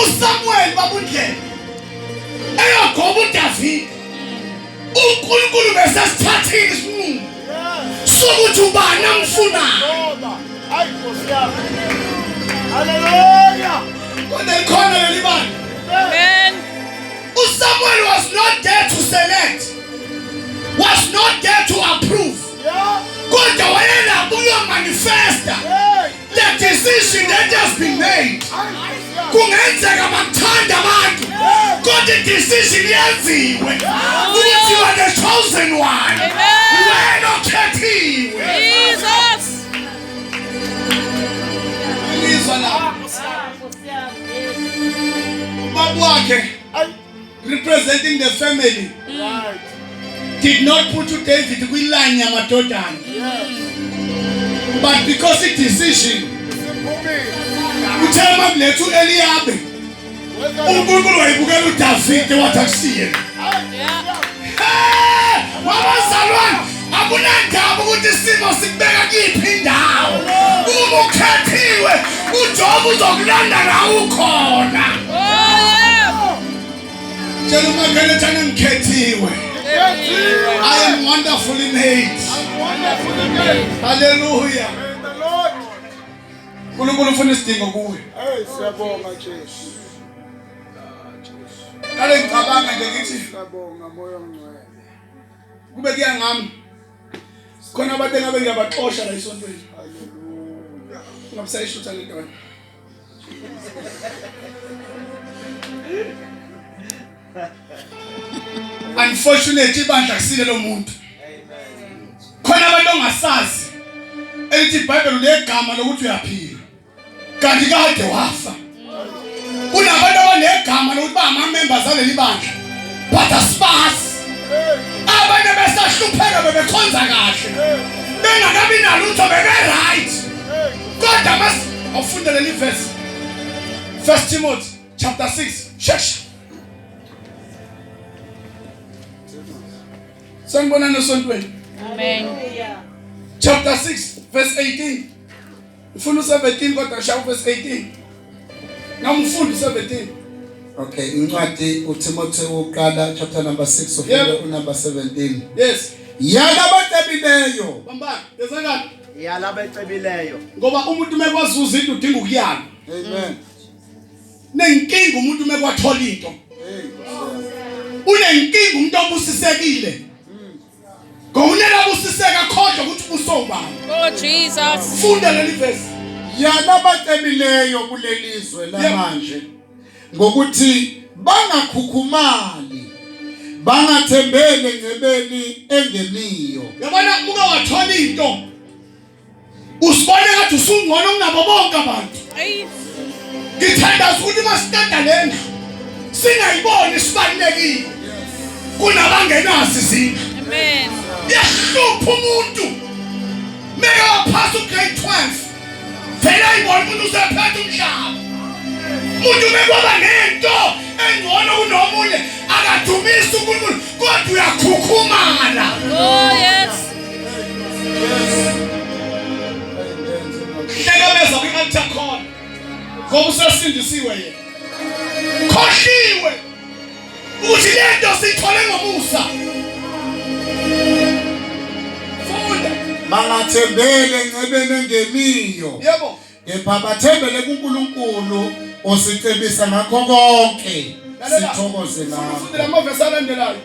uSamuel babundlela eyagoba uDavid uNkulunkulu besesithathile isinqumo sokuthi ubani amfunayo. Hallelujah. Kunekhona leli bani. Amen. uSamuel was not there to select, was not there to approve. Kodwa wayela kuyo manifesta the decision that has been made. Kungenzeka bakuthanda abantu kodwa decision yenziwe ukuthi you are the chosen one. Wena okhethiwe. Jesus. Ilizwa la ubaba wakhe representing the family did not put David kwiline yamadodana, but because it decision uthema kulethu Eliyabe uNkulunkulu wayibukela uDavid wathi akusiye. Wabazalwane akunandaba ukuthi isimo sikubeka kiphi indawo. Uma ukhethiwe uJob uzokulanda la ukhona. Tshela umakhelwane thana ngikhethiwe. I am wonderfully made. Hallelujah. uNkulunkulu ufuna isidingo kuwe. Siyabonga Jesu. Kale ngicabanga nje ngithi Siyabonga moya ongcwele. kube kuya ngami. Khona abantu engabe ngiyabaxosha la esontweni. Hallelujah. Ngabusayishutha le nto. Unfortunately ibandla kusile lo muntu. Khona abantu ongasazi elithi iBhayibheli legama lokuthi uyaphila. Kanti kade wafa. Kunabantu abanegama lokuthi ba ama-members aleli bandla but asibasi. Abanye besahlupheka bebekhonza kahle. Bengakabi nalutho bebe right. Kodwa mas awufunda leli verse. 1 Timothy chapter 6. Shesha. Sanibona nesontweni. Amen. Chapter 6 verse 18. Ufuna 17 kodwa shaya verse 18. Namufunda 17. Okay, incwadi uTimothy uqala chapter number 6 ufika number 17. Yes. Yalabacebileyo. Bamba, yezakala. Yalabacebileyo. Ngoba umuntu mekwazuza into udinga ukuyala. Amen. Nenkinga umuntu mekwathola into. Unenkinga umuntu obusisekile. Ngokunela busiseka kodwa ukuthi usowubani. Oh Jesus. Funda leli verse. Yalabacebileyo kulelizwe lamanje ngokuthi bangakhukhumali, bangathembele ngcebeni engemiyo. Yabona muke wathola into. Usibone ngathi usungcono kunabo bonke abantu. Ngithanda ukuthi masitanda lena singayiboni sibalekile. Kunabangenazi izinto. Amen. Yahlupha umuntu. Meka waphasa ugrade 12. Vela ibona umuntu usephethe umhlaba. Umuntu mekwaba nento engcono kunomunye akadumisa uNkulunkulu kodwa uyakhukhumala. Oh yes. Hlekebeza kwi-altar call. Ngoba usasindisiwe yena. Khohliwe ukuthi lento sithole ngomusa. Funda. Bangathembele ngcebeni engemiyo. Yebo. Kepha bathembele kuNkulunkulu osicebisa ngakho konke. Sithokoze nawe. Ufundela amavesi alandelayo.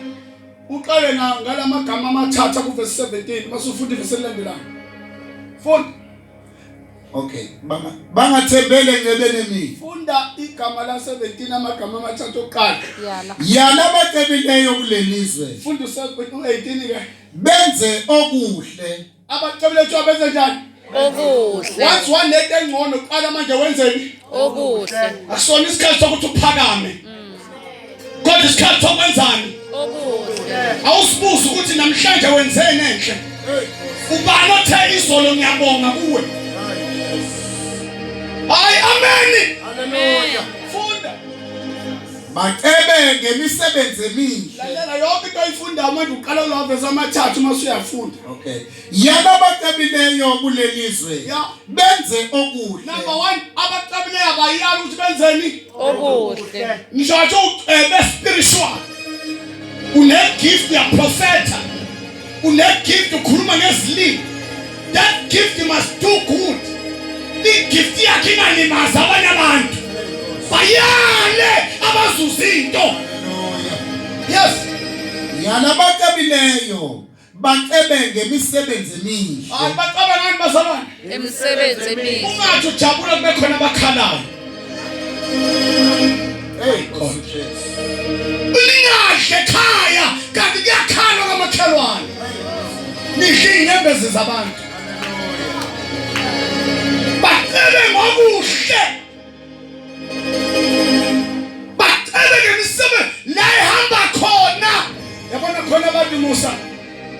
Uqale ngalamagama amathatha ku verse 17 masufunda verse elandelayo. Funda. Okay, bangathembele ngcebeni engemiyo. Funda igama la 17 amagama amathatha oqala. Yalabacebileyo kulelizwe. Funda u18 ke. Benze okuhle. Abacebile ethu abenze njani? Okuhle. Once one net engcono uqala manje wenzeni? Okuhle. Asona isikhathi sokuthi uphakame. Kodwa isikhathi sokwenzani? Okuhle. Awusibuza ukuthi namhlanje wenzeni enhle. Ubani othe izolo ngiyabonga kuwe. Hayi amen. Hallelujah. Funda. bacebe ngemisebenzi emihle. lalela yonke into oyifundayo manje uqala kulavesi amathathu uma usuyafunda. Okay, yaba bacebileyo kulelizwe Yeah. benze okuhle. Number 1, abacabileyo abayali ukuthi benzeni. Okuhle. Ngisho athi ucebe spiritual. Une-gift ya prophet. Une-gift ukhuluma ngezilimi. That gift must do good. I-gift yakhe ingalimazi abanye abantu. Bayale abazuzinto. Yes. Yana bacebileyo bacebe ngemisebenzi emihle. Hayi bacaba ngani bazalwane? Imisebenzi emihle. Ungathi ujabula kube khona abakhalayo. Hey, Nkosi Jesu. Ulingahle ekhaya kanti kuyakhalwa kwamakhelwane. Nidle inyembezi zabantu. Bacebe ngokuhle. Bacebe ngemisebenzi la ehamba khona. Yabona khona abantu Musa.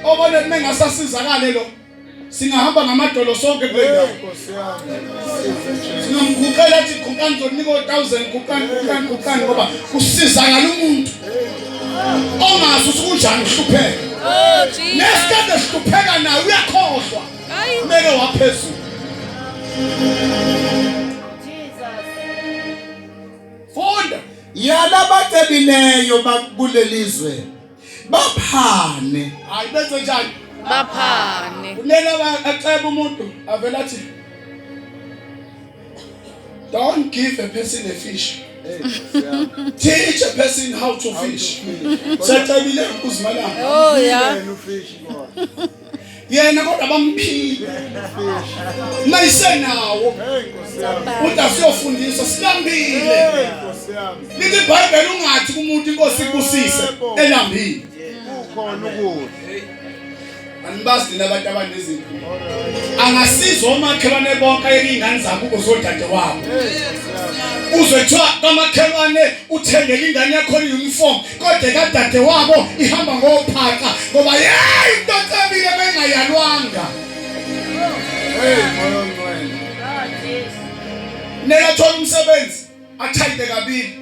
Obone mengasasizakale lo. Singahamba ngamadolo sonke kule ndawo. Nkosi yami. Singamguqela athi guqani ngizonika 1000 guqani ngoba kusizakala umuntu. Ongazi ukuthi kunjani uhlupheka. Oh Jesus. Nesikade sihlupheka nawe uyakhohlwa. Hayi. Meke waphezulu. Funda. Yana bacebileyo kulelizwe baphane. Hayi benze njani? Baphane. Unela aceba umuntu avela athi don't give a person a fish. Nkosi yami. Teach a person how to fish. Sacebile ukuzimalanga. Oh yeah. Yena ufishi bona. Yena kodwa bamphile. Mayisenawo. Hey Nkosi yami. Uthi asiyofundiswa silambile. Hey Nkosi yami. Lithi iBhayibheli ungathi kumuntu inkosi ibusise elambile. Ukhona ukuhle. Angibazi nina abantu abanezipho. Angasizwa omakhelwane bonke ayingane zakho uzodade wabo. Uzwethiwa kamakhelwane uthengele ingane yakho uniform kodwa kadade wabo ihamba ngophaqa ngoba hey into ecebile bengayalwanga. Hey moyo ngcwele. Nekathola umsebenzi athayide kabili.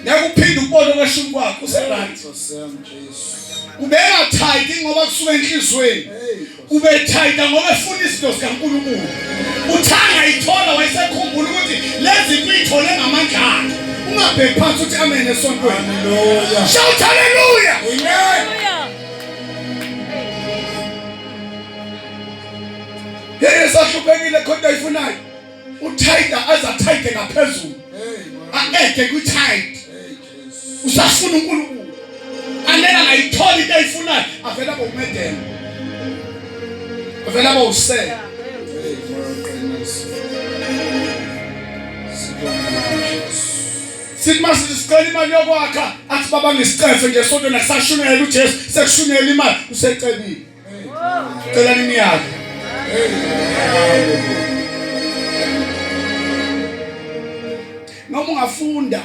Ngeke uphinde ubone kweshumi kwakho useranti. Nkosi yami Jesu. Ubeka tight ngoba kusuka enhlizweni. Ube tight ngoba efuna izinto zikaNkulunkulu. Uthanga ithola wayesekhumbula ukuthi lezi zinto uyithole ngamandla akhe. Ungabheki phansi uthi amen esontweni. Hallelujah. Shout hallelujah. Amen. Hallelujah. Yeye sahluphekile kodwa ifunayo. Uthayida azathayide ngaphezulu. Angeke kuthayide. Hey Jesu. Usafuna uNkulunkulu. Anela ngayithola into ayifunayo avela bomedela. Avela bose. Hey moyo qinisa. Sibonga Jesu. Sithi mase sicela imali yokwakha athi baba ngisicefe nje sonto nakusashunela uJesu sekushunela imali usecebile. Cela iminyaka. Noma ungafunda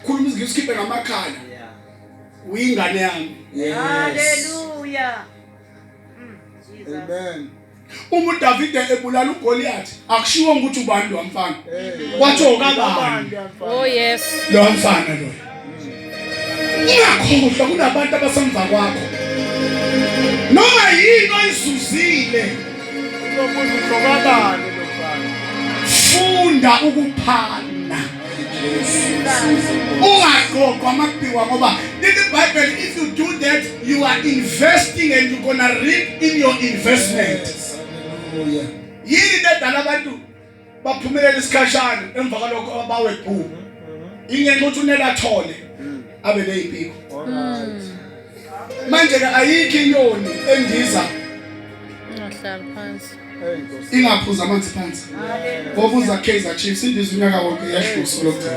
khuluma izingisi khiphe ngamakhala. Uyingane yami. Hallelujah. Amen. Uma uDavid ebulala uGoliath akushiwo ukuthi ubani lo mfana. Hey. Kwathiwa kabani Oh yes. lo mfana lo. Ungakhohlwa kunabantu abasemva kwakho. Noma yini oyizuzile Uzobuza uhlokabani lo mfana. funda ukuphana. Ungaqoqwa amabhiwa ngoba lithi iBhayibheli if you do that you are investing and you're gonna reap in your investment. Hallelujah. Yini edala abantu baphumelela isikhashana emva kwalokho abawe bhu. Ingenxa ukuthi unela thole abe neziphiko. Alright. Manje ke ayikho inyoni endiza Ngahlala phansi. Hey Nkosi. ingaphuza amanzi phansi. Ngoba uza Kaizer Chiefs indiza unyaka wonke yahlusa lokho.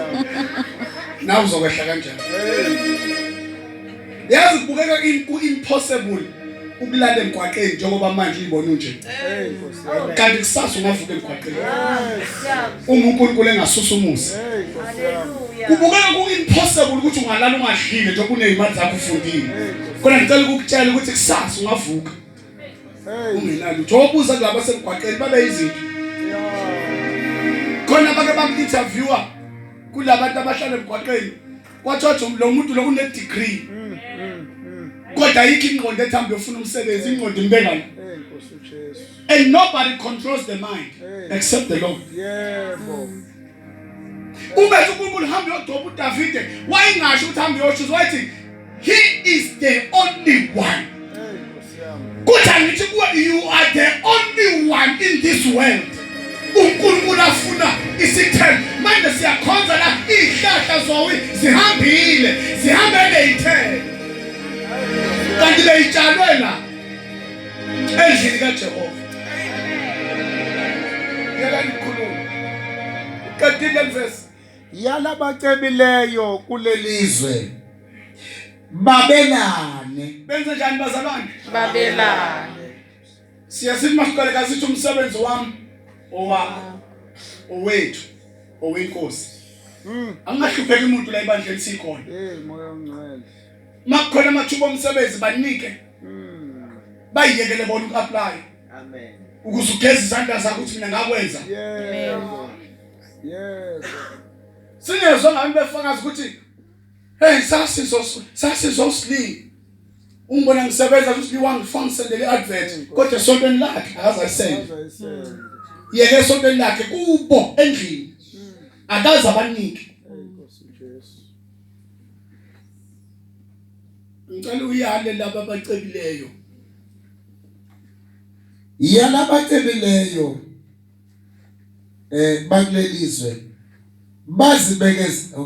Nawe uzokwehla kanjani? Yazi kubukeka impossible ukulala emgwaqeni njengoba manje uyibona nje. Hey Nkosi yami. Kanti kusasa ungavuka emgwaqeni. Hallelujah. Uma uNkulunkulu engasusa umusa. Hey Nkosi yami. Kubukeka ku-impossible ukuthi ungalala ungadlile njengoba uney'mali zakho ufundile. Khona ngicela ukukutshela ukuthi kusasa ungavuka Hey. ungenalo. Njengobuza kulaba semgwaqeni babe izinto. Yeah. Khona bake bamu-interviewer kulabantu abahlala emgwaqeni kwathiwa lo muntu lo une degree kodwa ayikho ingqondo ethi hambe ufuna umsebenzi ingqondo imbeka la Nkosi uJesu. and nobody controls the mind except the Lord. Yebo. Uma uNkulunkulu hamba uyodroba uDavide wayingasho ukuthi hamba uyoshuza wathi he is the only one. Nkosi yami. Kuthi angithi kuwe you are the only one in this world. uNkulunkulu afuna isithelo manje siyakhonza la ihlahla zowi zihambile zihambele ithelo kanti beyitshalwe la endlini kaJehova. Yala nikhuluma uqedile verse Yalabacebileyo kulelizwe babelane benze njani bazalwane Babelane. siyasithi masiqale kasithi umsebenzi wami owakho owethu owenkosi angahlupheki umuntu la ibandleni sikhona moya ongcwele. makukhona amathuba omsebenzi banike bayiyekele bona uku-apply Amen. ukuze ugeze izandla zakho ukuthi mina ngakwenza Yebo. Yebo. singezwa ngami befakazi ukuthi hey sasizosli ungibona ngisebenza ukuthi liwangifangisendele advert kodwa esontweni lakhe akazayisenda yeke esontweni lakhe kubo endlini akaze abanike. Nkosi uJesu. Ngicela uyale laba abacebileyo yalabacebileyo bakulelizwe bazibekeza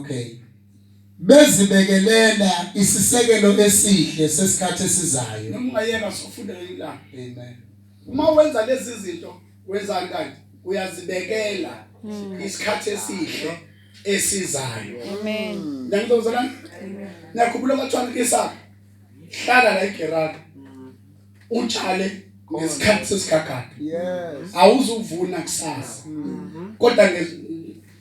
bezibekelela isisekelo esihle sesikhathi esizayo. noma ungayeka sofunda lelanga. Amen. Uma wenza lezi zinto wenzani kanti uyazibekela isikhathi esihle esizayo. Amen. Ngiyangizolana ngiyakhumbula kwathwana kisa hlala la eGerard utshale ngesikhathi sesigagada Yes. awuzuvuna kusasa kodwa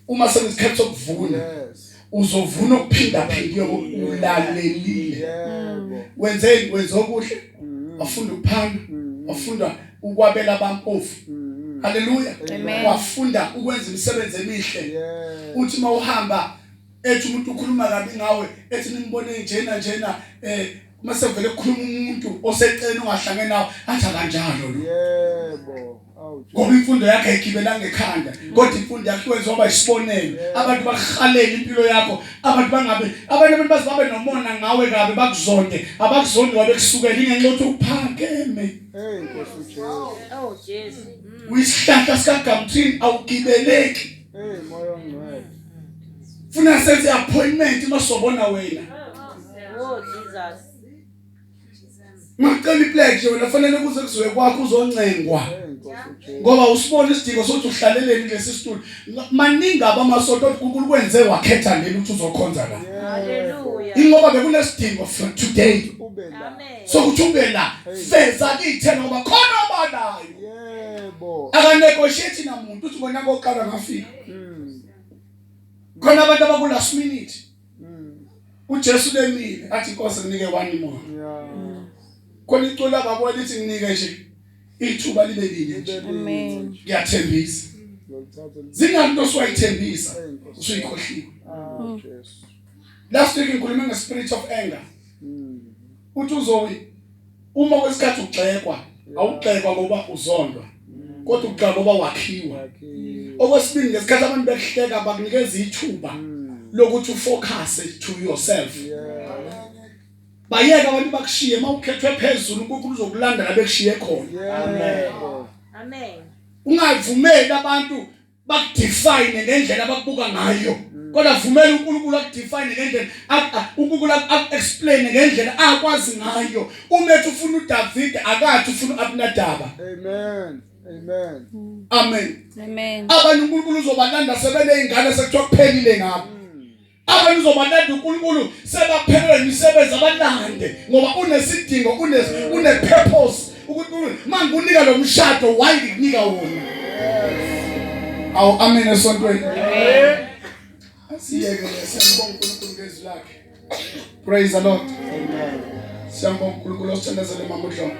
uma sekuyisikhathi sokuvuna Yes. uzovuna ukuphinda phindwe ulalelile. Yebo. Wenzeni wenza okuhle wafunda ukuphana wafunda ukwabela abampofu. Haleluya. Amen. Wafunda ukwenza imisebenzi emihle. Yes. Uthi mawuhamba ethi umuntu ukhuluma kabi ngawe ethi nimbone njena mase vele ukukhuluma umuntu osecela ungahlangene nawe athi kanjalo lo. Yebo. Awu. Ngoba imfundo yakhe ayigibelanga ekhanda kodwa imfundo yakhe wenza oba isibonelo abantu bakhalela impilo yakho abantu bangabe abantu bazibabe nomona ngawe kabe bakuzonde abakuzondi ngoba bekusukela ingenxa yokuthi uphakeme. Nkosi uJesu. Oh Jesu. Uyisihlahla sikaGamthini awugibeleki Moya ongcwele. funa senze appointment masobona wena Oh Jesus. macela iplaque nje wena fanele kuze kuziwe kwakho uzoncengwa Nkosi uJesu. ngoba usibona isidingo sokuthi uhlaleleni lesi situlo maningi abamasoto uNkulunkulu kwenze wakhetha leli ukuthi uzokhonza la. Hallelujah. Ingoba bekunesidingo from today Ube la. Amen. sokuthi ube la feza kithena ngoba khona abanayo Yebo. akanegotiate namuntu uthi bona koqala ngafika khona abantu abaku last minute uJesu lemile athi inkosi nginike 1 more Yeah. khona icula babona lithi nginike nje ithuba libe linye nje Amen. ngiyathembisa Ngokuthatha. zingabantu oswayithembisa usuyikhohliwe. Jesu. Last week ngikhulume ngespirit of anger uthi uzowi uma kwesikhathi ugxekwa awugxekwa ngoba uzondwa kodwa ugxekwa ngoba wakhiwa. Okwesibili ngesikhathi abantu behleka bakunikeza ithuba lokuthi ufocus to yourself. Bayeka abantu bakushiye mawukhethwe phezulu uNkulunkulu uzokulanda la bekushiye khona. Amen. Amen. Ungavumeli abantu bakudefine ngendlela abakubuka ngayo. Kodwa vumela uNkulunkulu akudefine ngendlela uNkulunkulu akuexplain ngendlela akwazi ngayo. Umethi ufuna uDavid akathi ufuna uAbinadaba. Amen. Amen. Amen. Amen. Abantu uNkulunkulu uzobalanda sebeneyingane sekuthiwa kuphelile ngabo. Abantu uzobalanda uNkulunkulu sebaphelele imisebenzi abalande ngoba unesidingo une purpose ukuthi manje unika lo mshado why ngikunika wona. Awu amen esontweni. Amen. Asiyeke siyabonga uNkulunkulu ngezwi lakhe. Praise the Lord. Amen. Siyabonga uNkulunkulu osithandazele mama uDlomo.